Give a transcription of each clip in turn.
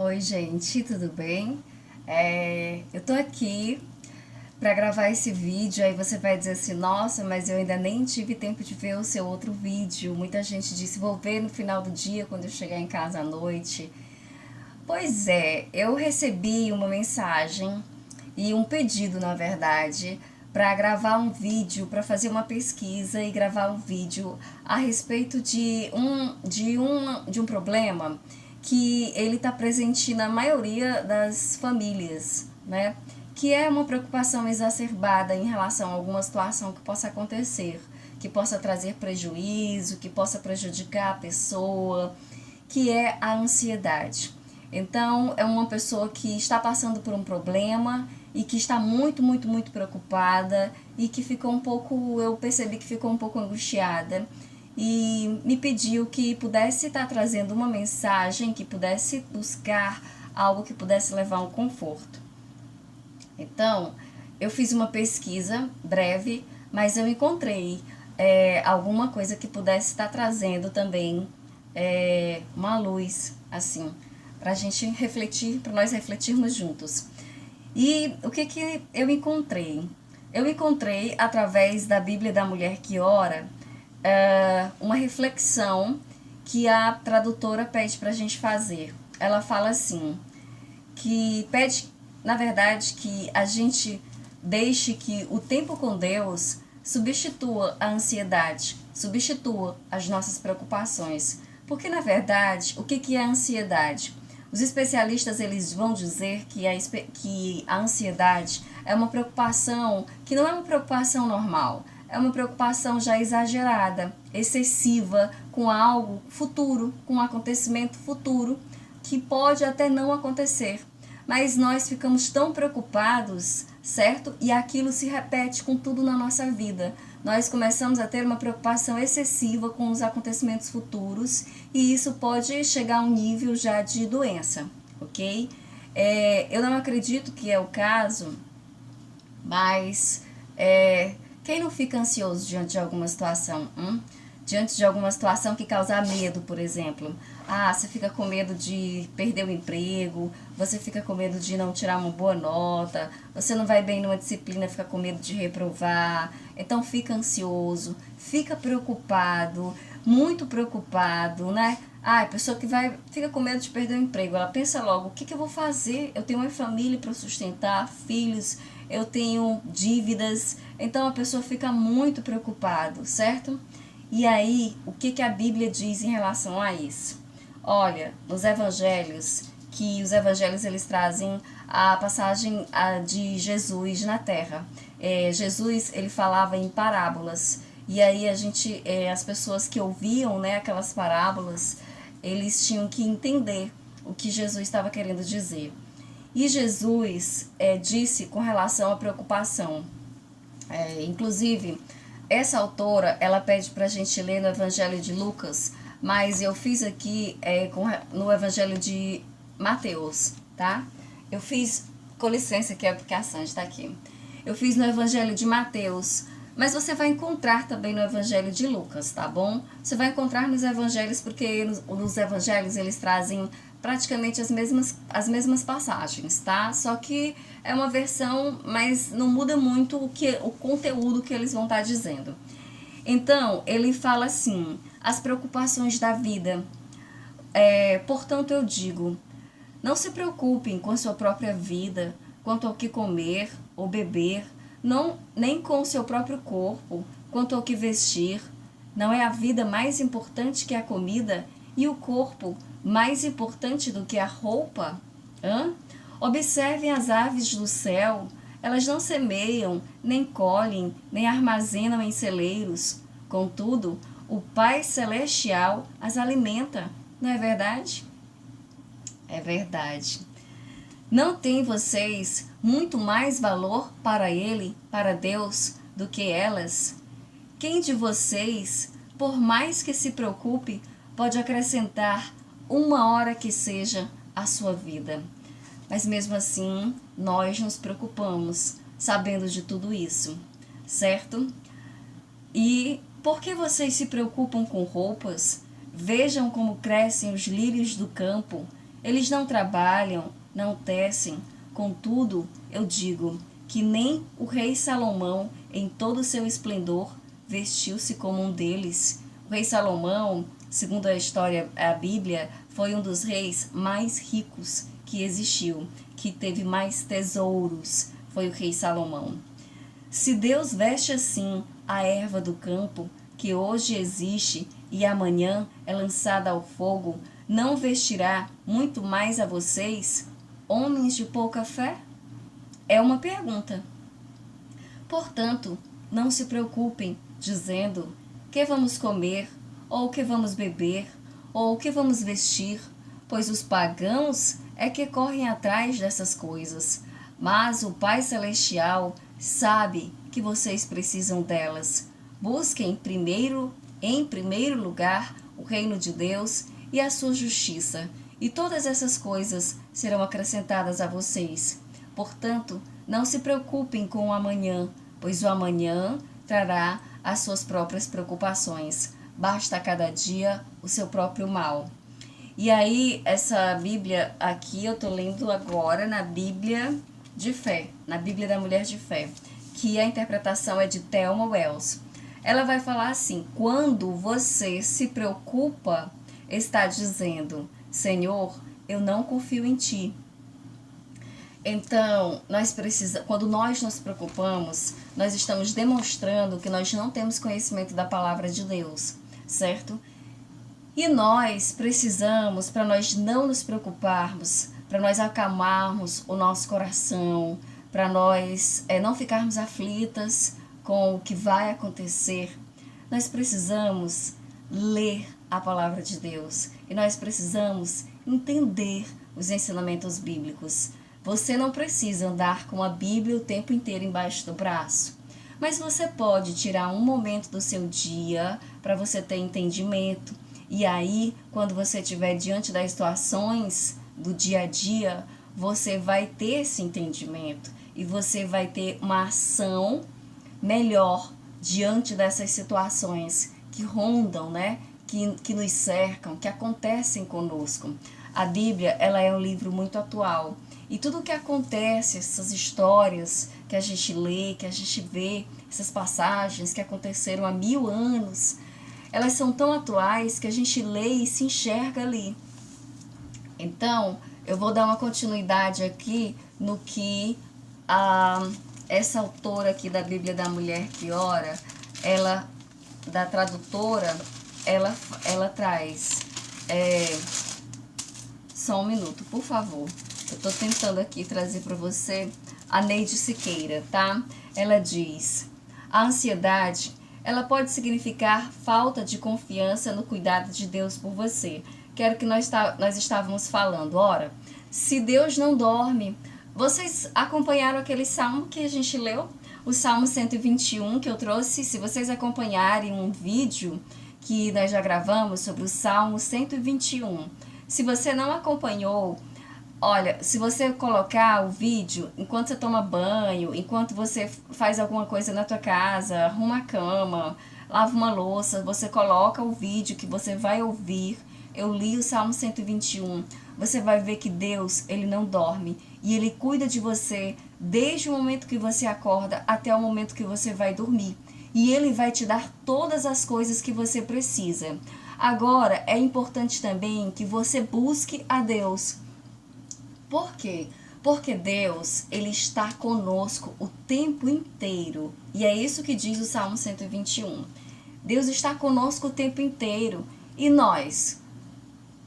Oi, gente, tudo bem? Eu tô aqui pra gravar esse vídeo. Aí você vai dizer assim: nossa, mas eu ainda nem tive tempo de ver o seu outro vídeo. Muita gente disse: vou ver no final do dia, quando eu chegar em casa à noite. Pois é, eu recebi uma mensagem e um pedido, na verdade, para gravar um vídeo, para fazer uma pesquisa e gravar um vídeo a respeito de um problema que ele está presente na maioria das famílias, né? Que é uma preocupação exacerbada em relação a alguma situação que possa acontecer, que possa trazer prejuízo, que possa prejudicar a pessoa, que é a ansiedade. Então, é uma pessoa que está passando por um problema e que está muito, muito, muito preocupada e que ficou um pouco, eu percebi que ficou um pouco angustiada e me pediu que pudesse estar trazendo uma mensagem, que pudesse buscar algo que pudesse levar um conforto. Então, eu fiz uma pesquisa breve, mas eu encontrei alguma coisa que pudesse estar trazendo também uma luz, assim, para a gente refletir, para nós refletirmos juntos. E o que eu encontrei? Eu encontrei, através da Bíblia da Mulher que Ora, uma reflexão que a tradutora pede para a gente fazer. Ela fala assim, que pede, na verdade, que a gente deixe que o tempo com Deus substitua a ansiedade, substitua as nossas preocupações. Porque, na verdade, o que é a ansiedade? Os especialistas eles vão dizer que a ansiedade é uma preocupação que não é uma preocupação normal, é uma preocupação já exagerada, excessiva, com algo futuro, com um acontecimento futuro que pode até não acontecer. Mas nós ficamos tão preocupados, certo? E aquilo se repete com tudo na nossa vida. Nós começamos a ter uma preocupação excessiva com os acontecimentos futuros e isso pode chegar a um nível já de doença, ok? Eu não acredito que é o caso, mas quem não fica ansioso diante de alguma situação? Diante de alguma situação que causa medo, por exemplo. Ah, você fica com medo de perder o emprego, você fica com medo de não tirar uma boa nota, você não vai bem numa disciplina, fica com medo de reprovar. Então fica ansioso, fica preocupado, muito preocupado, né? Ah, a pessoa que fica com medo de perder o emprego, ela pensa logo, o que eu vou fazer? Eu tenho uma família para sustentar, filhos, eu tenho dívidas, então a pessoa fica muito preocupado, certo? E aí, o que a Bíblia diz em relação a isso? Olha, nos evangelhos, que os evangelhos eles trazem a passagem de Jesus na terra. Jesus ele falava em parábolas e aí as pessoas que ouviam, né, aquelas parábolas, eles tinham que entender o que Jesus estava querendo dizer. E Jesus disse com relação à preocupação. Inclusive, essa autora, ela pede para a gente ler no Evangelho de Lucas, mas eu fiz aqui no Evangelho de Mateus, tá? Eu fiz, com licença que é porque a Sandy está aqui. Eu fiz no Evangelho de Mateus, mas você vai encontrar também no Evangelho de Lucas, tá bom? Você vai encontrar nos Evangelhos, porque nos Evangelhos eles trazem praticamente as mesmas passagens, tá? Só que é uma versão, mas não muda muito o conteúdo que eles vão estar dizendo. Então, ele fala assim, as preocupações da vida. Portanto, eu digo, não se preocupem com a sua própria vida, quanto ao que comer ou beber, não, nem com o seu próprio corpo, quanto ao que vestir. Não é a vida mais importante que a comida e o corpo mais importante do que a roupa? Observem as aves do céu, elas não semeiam, nem colhem, nem armazenam em celeiros. Contudo, o Pai Celestial as alimenta, não é verdade? É verdade. Não têm vocês muito mais valor para Ele, para Deus, do que elas? Quem de vocês, por mais que se preocupe, pode acrescentar uma hora que seja à sua vida? Mas mesmo assim, nós nos preocupamos, sabendo de tudo isso, certo? E por que vocês se preocupam com roupas? Vejam como crescem os lírios do campo. Eles não trabalham, não tecem. Contudo, eu digo que nem o rei Salomão, em todo o seu esplendor, vestiu-se como um deles. O rei Salomão, segundo a história, a Bíblia, foi um dos reis mais ricos que existiu, que teve mais tesouros, foi o rei Salomão. Se Deus veste assim a erva do campo, que hoje existe e amanhã é lançada ao fogo, não vestirá muito mais a vocês, homens de pouca fé? É uma pergunta. Portanto, não se preocupem, dizendo: que vamos comer, ou que vamos beber, ou que vamos vestir, pois os pagãos é que correm atrás dessas coisas. Mas o Pai Celestial sabe que vocês precisam delas. Busquem em primeiro lugar, o reino de Deus e a sua justiça, e todas essas coisas serão acrescentadas a vocês. Portanto, não se preocupem com o amanhã, pois o amanhã trará as suas próprias preocupações. Basta a cada dia o seu próprio mal. E aí, essa Bíblia aqui, eu estou lendo agora na Bíblia de Fé, na Bíblia da Mulher de Fé, que a interpretação é de Thelma Wells. Ela vai falar assim: quando você se preocupa, está dizendo: Senhor, eu não confio em ti. Então, quando nós nos preocupamos, nós estamos demonstrando que nós não temos conhecimento da palavra de Deus, certo? E nós precisamos, para nós não nos preocuparmos, para nós acalmarmos o nosso coração, para nós não ficarmos aflitas com o que vai acontecer, nós precisamos ler a palavra de Deus e nós precisamos entender os ensinamentos bíblicos. Você não precisa andar com a Bíblia o tempo inteiro embaixo do braço, mas você pode tirar um momento do seu dia para você ter entendimento. E aí, quando você estiver diante das situações do dia a dia, você vai ter esse entendimento e você vai ter uma ação melhor diante dessas situações que rondam, né? Que nos cercam, que acontecem conosco. A Bíblia, ela é um livro muito atual. E tudo o que acontece, essas histórias que a gente lê, que a gente vê, essas passagens que aconteceram há 1000 anos, elas são tão atuais que a gente lê e se enxerga ali. Então, eu vou dar uma continuidade aqui no que essa autora aqui da Bíblia da Mulher que Ora, ela, da tradutora, ela traz. Só um minuto, por favor. Eu estou tentando aqui trazer para você a Neide Siqueira, tá? Ela diz: a ansiedade, ela pode significar falta de confiança no cuidado de Deus por você. Que era o que nós estávamos falando. Ora, se Deus não dorme... Vocês acompanharam aquele salmo que a gente leu? O Salmo 121 que eu trouxe. Se vocês acompanharem um vídeo que nós já gravamos sobre o Salmo 121. Se você não acompanhou, olha, se você colocar o vídeo enquanto você toma banho, enquanto você faz alguma coisa na tua casa, arruma a cama, lava uma louça, você coloca o vídeo que você vai ouvir. Eu li o Salmo 121. Você vai ver que Deus, Ele não dorme. E Ele cuida de você desde o momento que você acorda até o momento que você vai dormir. E Ele vai te dar todas as coisas que você precisa. Agora, é importante também que você busque a Deus. Por quê? Porque Deus, Ele está conosco o tempo inteiro. E é isso que diz o Salmo 121. Deus está conosco o tempo inteiro. E nós?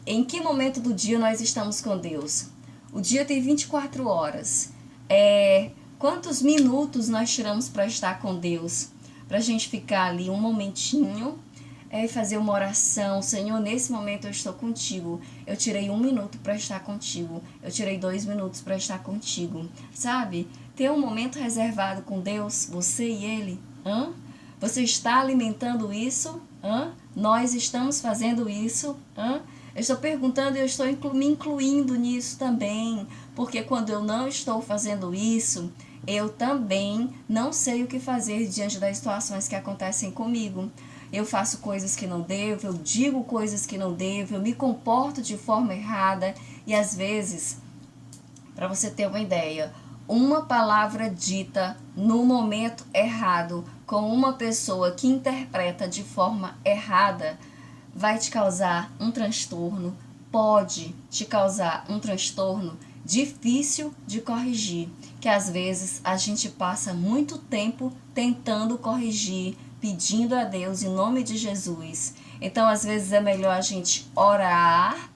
Em que momento do dia nós estamos com Deus? O dia tem 24 horas. Quantos minutos nós tiramos para estar com Deus? Para a gente ficar ali um momentinho, fazer uma oração. Senhor, nesse momento eu estou contigo. Eu tirei 1 minuto para estar contigo. Eu tirei 2 minutos para estar contigo. Sabe? Ter um momento reservado com Deus, você e Ele. Você está alimentando isso? Nós estamos fazendo isso? Eu estou perguntando e eu estou me incluindo nisso também, porque quando eu não estou fazendo isso, eu também não sei o que fazer diante das situações que acontecem comigo. Eu faço coisas que não devo, eu digo coisas que não devo, eu me comporto de forma errada, E às vezes, para você ter uma ideia, uma palavra dita no momento errado, com uma pessoa que interpreta de forma errada, vai te causar um transtorno, pode te causar um transtorno difícil de corrigir, que às vezes a gente passa muito tempo tentando corrigir, pedindo a Deus em nome de Jesus. Então, às vezes é melhor a gente orar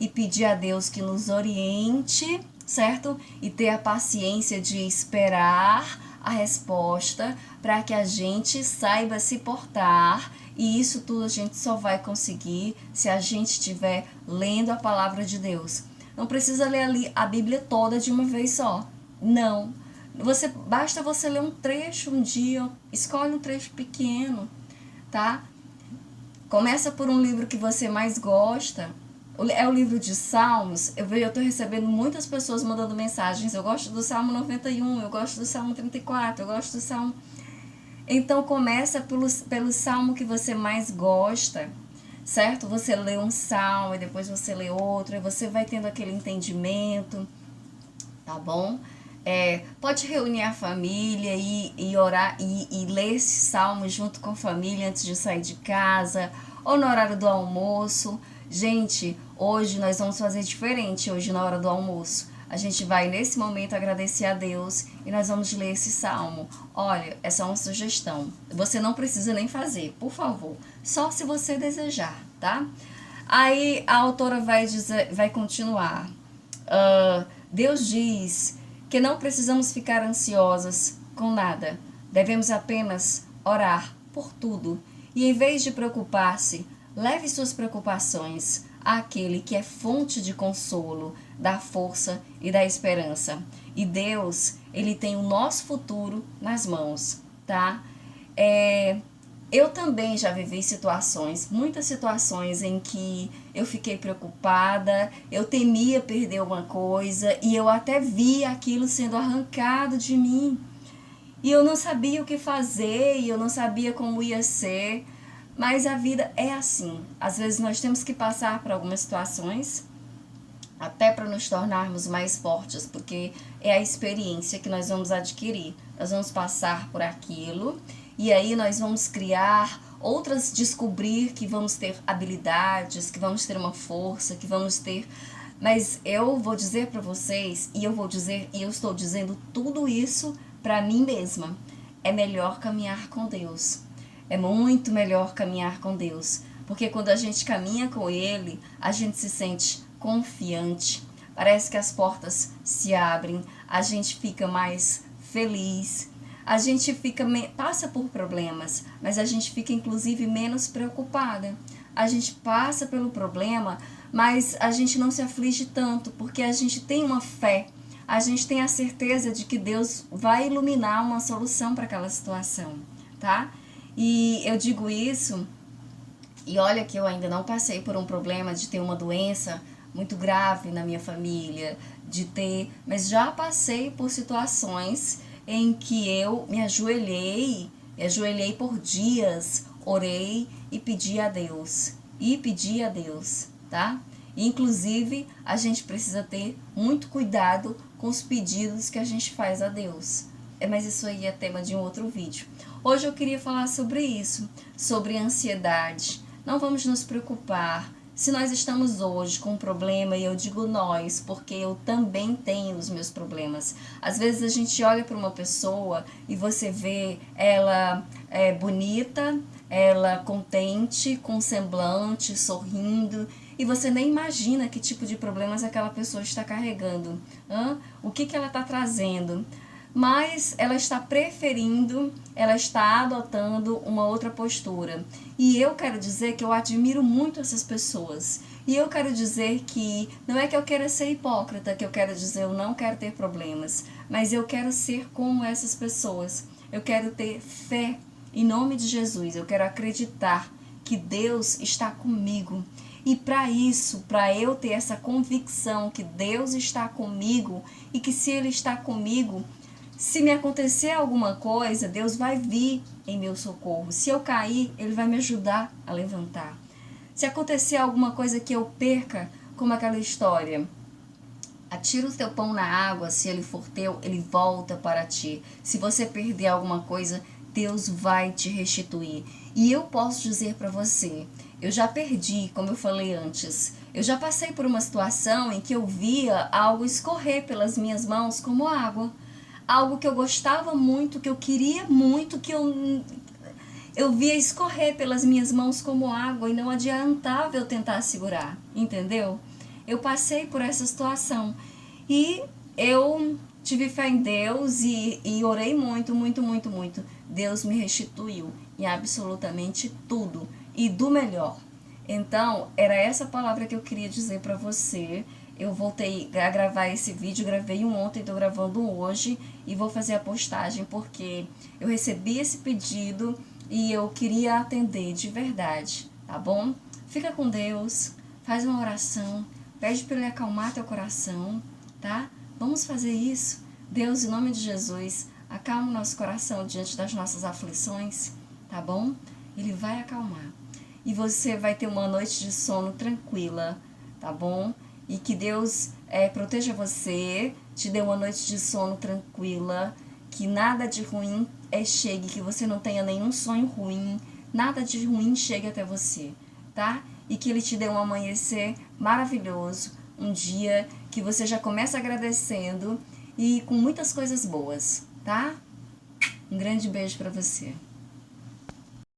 e pedir a Deus que nos oriente, certo? E ter a paciência de esperar a resposta para que a gente saiba se portar. E isso tudo a gente só vai conseguir se a gente estiver lendo a palavra de Deus. Não precisa ler ali a Bíblia toda de uma vez só. Não. Basta você ler um trecho um dia, escolhe um trecho pequeno, tá? Começa por um livro que você mais gosta. É o livro de Salmos. Eu estou recebendo muitas pessoas mandando mensagens. Eu gosto do Salmo 91, eu gosto do Salmo 34, eu gosto do Salmo... Então começa pelo salmo que você mais gosta, certo? Você lê um salmo e depois você lê outro, e você vai tendo aquele entendimento, tá bom? Pode reunir a família e orar e ler esse salmo junto com a família antes de sair de casa ou no horário do almoço. Gente, hoje nós vamos fazer diferente, hoje na hora do almoço. A gente vai nesse momento agradecer a Deus e nós vamos ler esse salmo. Olha, essa é uma sugestão. Você não precisa nem fazer, por favor. Só se você desejar, tá? Aí a autora vai continuar. Deus diz que não precisamos ficar ansiosas com nada. Devemos apenas orar por tudo. E em vez de preocupar-se, leve suas preocupações àquele que é fonte de consolo, da força e da esperança. E Deus, Ele tem o nosso futuro nas mãos, tá? Eu também já vivi situações, muitas situações em que eu fiquei preocupada, eu temia perder alguma coisa e eu até vi aquilo sendo arrancado de mim. E eu não sabia o que fazer, e eu não sabia como ia ser. Mas a vida é assim. Às vezes nós temos que passar por algumas situações, até para nos tornarmos mais fortes, porque é a experiência que nós vamos adquirir. Nós vamos passar por aquilo, e aí nós vamos criar outras, descobrir que vamos ter habilidades, que vamos ter uma força, que vamos ter... Mas eu vou dizer para vocês, e eu estou dizendo tudo isso para mim mesma. É melhor caminhar com Deus. É muito melhor caminhar com Deus, porque quando a gente caminha com Ele, a gente se sente confiante, parece que as portas se abrem, a gente fica mais feliz, a gente passa por problemas, mas a gente fica inclusive menos preocupada. A gente passa pelo problema, mas a gente não se aflige tanto, porque a gente tem uma fé, a gente tem a certeza de que Deus vai iluminar uma solução para aquela situação, tá? E eu digo isso, e olha que eu ainda não passei por um problema de ter uma doença muito grave na minha família, mas já passei por situações em que eu me ajoelhei por dias, orei e pedi a Deus, tá? Inclusive, a gente precisa ter muito cuidado com os pedidos que a gente faz a Deus. Mas isso aí é tema de um outro vídeo. Hoje eu queria falar sobre isso, sobre ansiedade. Não vamos nos preocupar. Se nós estamos hoje com um problema, e eu digo nós, porque eu também tenho os meus problemas. Às vezes a gente olha para uma pessoa e você vê ela bonita, ela contente, com semblante, sorrindo, e você nem imagina que tipo de problemas aquela pessoa está carregando. O que ela está trazendo? Mas ela está preferindo, ela está adotando uma outra postura. E eu quero dizer que eu admiro muito essas pessoas. E eu quero dizer que não é que eu queira ser hipócrita, que eu quero dizer eu não quero ter problemas, mas eu quero ser como essas pessoas. Eu quero ter fé em nome de Jesus, eu quero acreditar que Deus está comigo. E para isso, para eu ter essa convicção que Deus está comigo e que se Ele está comigo, se me acontecer alguma coisa, Deus vai vir em meu socorro. Se eu cair, Ele vai me ajudar a levantar. Se acontecer alguma coisa que eu perca, como aquela história Atira o teu pão na água, se ele for teu, ele volta para ti. Se você perder alguma coisa, Deus vai te restituir. E eu posso dizer para você, eu já perdi, como eu falei antes. Eu já passei por uma situação em que eu via algo escorrer pelas minhas mãos como água. Algo que eu gostava muito, que eu queria muito, que eu via escorrer pelas minhas mãos como água e não adiantava eu tentar segurar, entendeu? Eu passei por essa situação e eu tive fé em Deus e orei muito, muito, muito, muito. Deus me restituiu em absolutamente tudo e do melhor. Então, era essa palavra que eu queria dizer para você. Eu voltei a gravar esse vídeo, gravei um ontem, estou gravando um hoje e vou fazer a postagem porque eu recebi esse pedido e eu queria atender de verdade, tá bom? Fica com Deus, faz uma oração, pede para ele acalmar teu coração, tá? Vamos fazer isso. Deus, em nome de Jesus, acalma o nosso coração diante das nossas aflições, tá bom? Ele vai acalmar. E você vai ter uma noite de sono tranquila, tá bom? E que Deus proteja você, te dê uma noite de sono tranquila, que nada de ruim chegue, que você não tenha nenhum sonho ruim, nada de ruim chegue até você, tá? E que Ele te dê um amanhecer maravilhoso, um dia que você já começa agradecendo e com muitas coisas boas, tá? Um grande beijo para você.